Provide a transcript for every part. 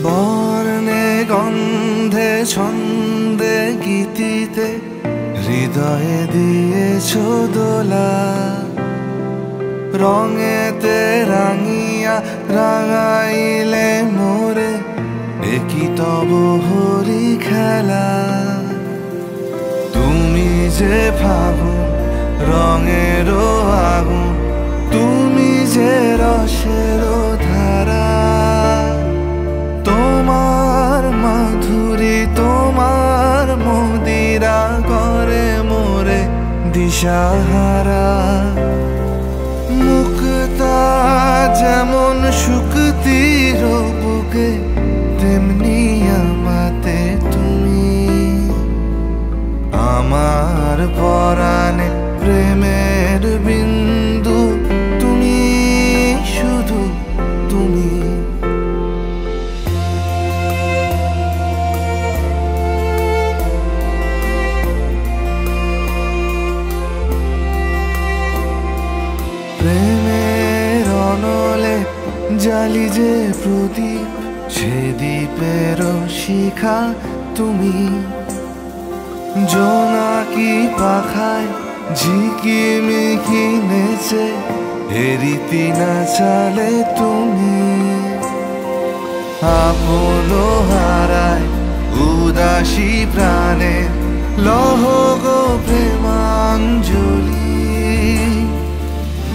বর্ণে গন্ধে ছন্দে গীতিতে হৃদয়ে দিয়েছ দোলা, রঙেতে রাঙিয়া রাঙাইলে মোরে একই তব হরি খেলা। তুমি যে ফাগুন রঙের আগুন, তুমি যে রসের ধারা, তোমার মাধুরী তোমার মদিরা করে মোরে দিশাহারা। মুক্তা যেমন শুকতির বুকে, তেমনি আমাতে তুমি। আমার পরাণে প্রেমের বিন্দু, তুমি শুধু তুমি। প্রেমের অনলে জালি যে প্রদীপ, সে দ্বীপের শিখা তুমি। জোনাকি পাখায় ঝিকিমিকি নেচে হেরিতি না চালে তুমি। আপন হারায় উদাসী প্রাণে লহ গো প্রেমাঞ্জলি।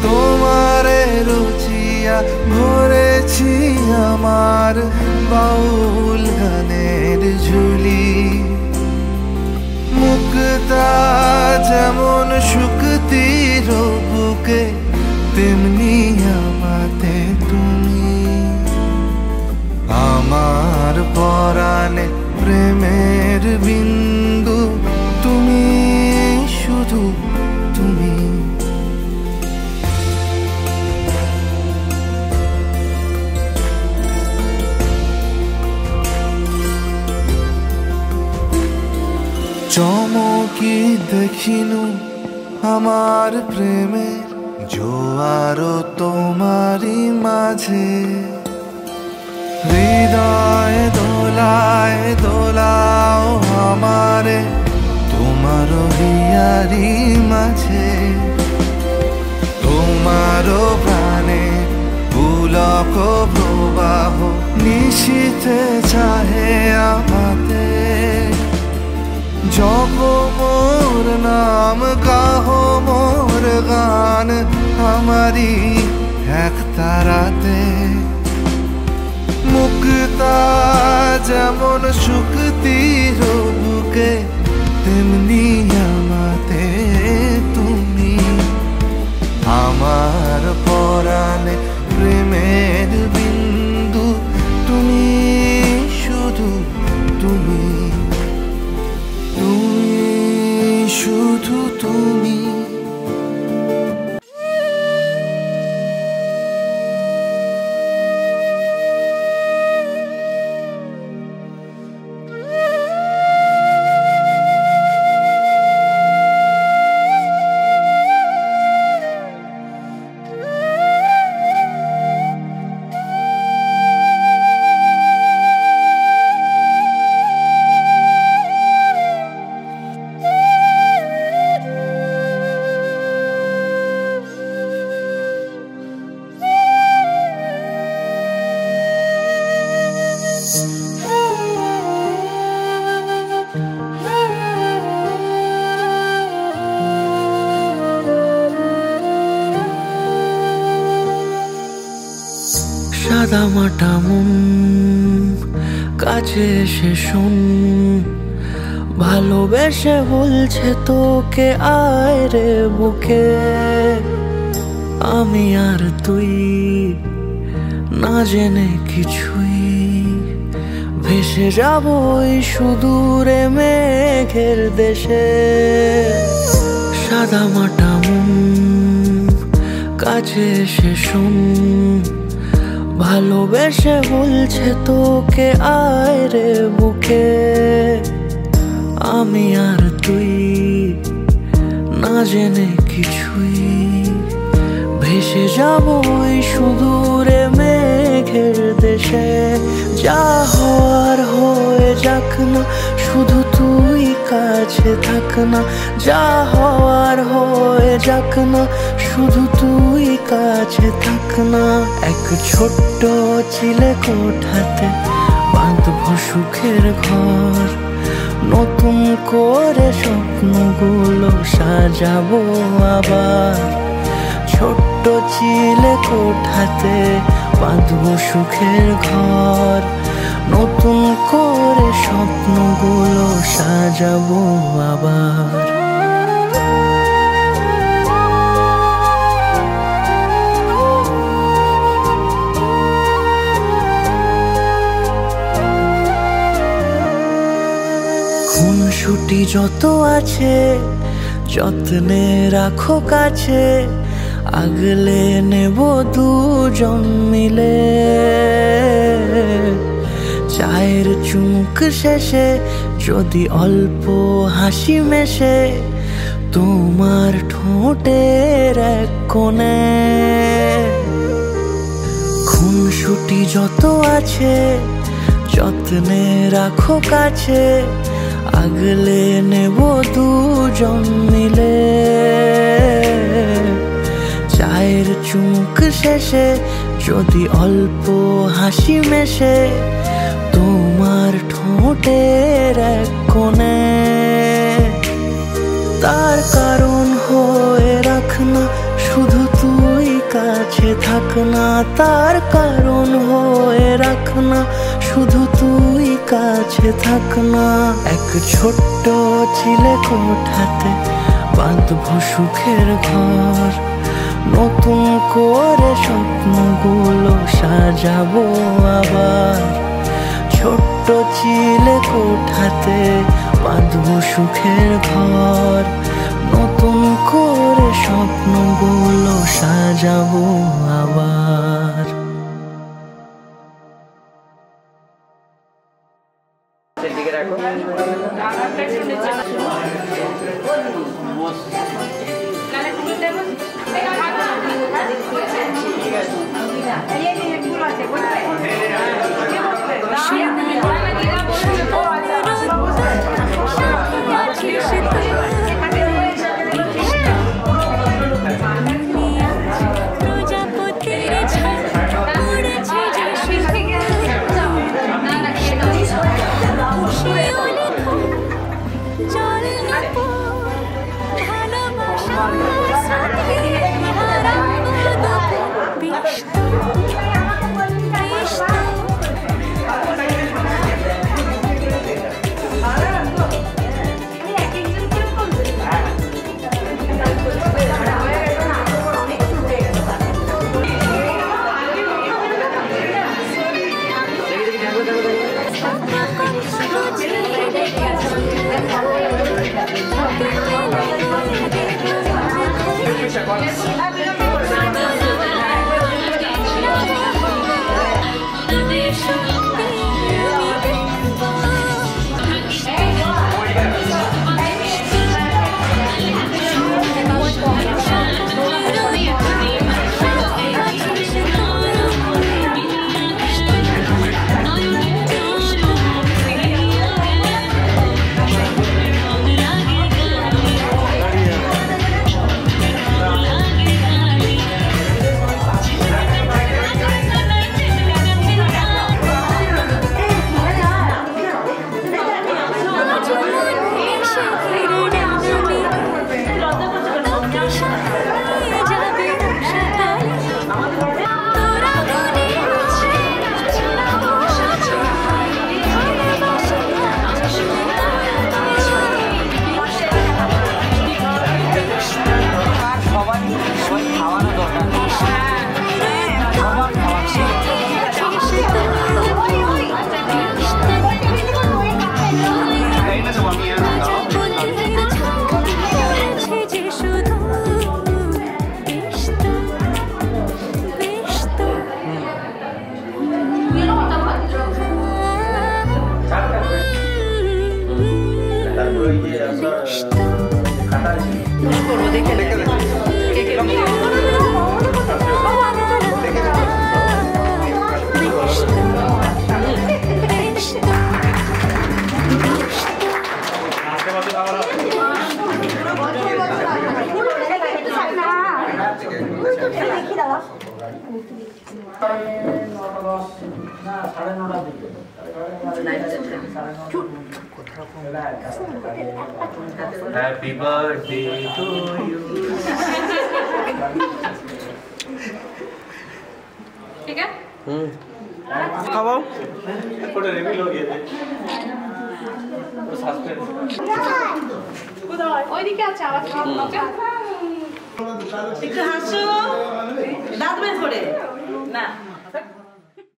তোমারে রচিয়া ভরেছি আমার বাউল গানের ঝুলি। মুক্তা যেমন শুকতির বুকে, তেমনি আমাতে তুমি। আমার পরাণে প্রেমের বিন্দু, তুমি শুধু তুমি। চমকি দেখিনু আমার প্রেমের জোয়ার তোমারই মাঝে। হৃদয় দোলায় দোলাও আমারে তোমার হিয়ারি মাঝে। তোমার প্রাণে পুলক প্রবাহ নিশীথে চাহে আমাতে। জপ মোর নাম গাহ মোর গান, আমারি এক তারাতে। মুক্তা যেমন শুকতির বুকে, তেমনি আমাতে তুমি। আমার পরাণে প্রেমের বিন্দু, তুমি শুধু তুমি। তুমি শুধু তুমি। সাদা মাটা মন কাছে এসে শোন, ভালোবেসে বলছে তোকে আয় রে বুকে। আমি আর তুই না জেনে কিছুই ভেসে যাব ওই সুদূরে মেঘের দেশে। সাদা মাটা মন কাছে এসে শোন, ভালোবেসে বলছে তোকে আয় রে বুকে। আমি আর তুই না জেনে কিছুই ভেসে যাব ওই সুদূরে মেঘের দেশে। যা না, শুধু তুই কাছে থাক না। যা হওয়ার হয়ে যাক না, শুধু তুই কাছে থাক না। এক ছোট্ট চিলে কোঠাতে বাঁধবো সুখের ঘর, নতুন করে স্বপ্নগুলো সাজাবো আবার। ছোট্ট চিলে কোঠাতে বাঁধবো সুখের ঘর, নতুন করে স্বপ্নগুলো সাজাবো আবার। খুনসুটি যত আছে যত্নে রাখো কাছে, আগলে নেব দুজন মিলে। চায়ের চুমুক শেষে যদি অল্প হাসি মেশে তোমার ঠোঁটের এক কোণে। খুনসুটি যত আছে যত্নে রাখো কাছে, আগলে নেব দুজন মিলে। চায়ের চুমুক শেষে যদি অল্প হাসি মেশে তোমার ঠোঁটের এক কোণে। তার কারণ হয়ে রাখ না, শুধু তুই কাছে থাক না। তার কারণ হয়ে রাখ না, শুধু তুই কাছে থাক না। এক ছোট্ট চিলে কোঠাতে বাঁধবো সুখের ঘর, নতুন করে স্বপ্নগুলো সাজাবো আবার। ছোট্ট চিলে কোঠাতে বাঁধবো সুখের ঘর, নতুন করে স্বপ্নগুলো সাজাবো আবার। প্রজাপতির Happy birthday to you. ठीक है খাওয়াও फोटो रिवील हो गया थे तो सस्पेंस ওইদিকে আছে আবার খাওয়া একটু হাসো দাঁত বের করে না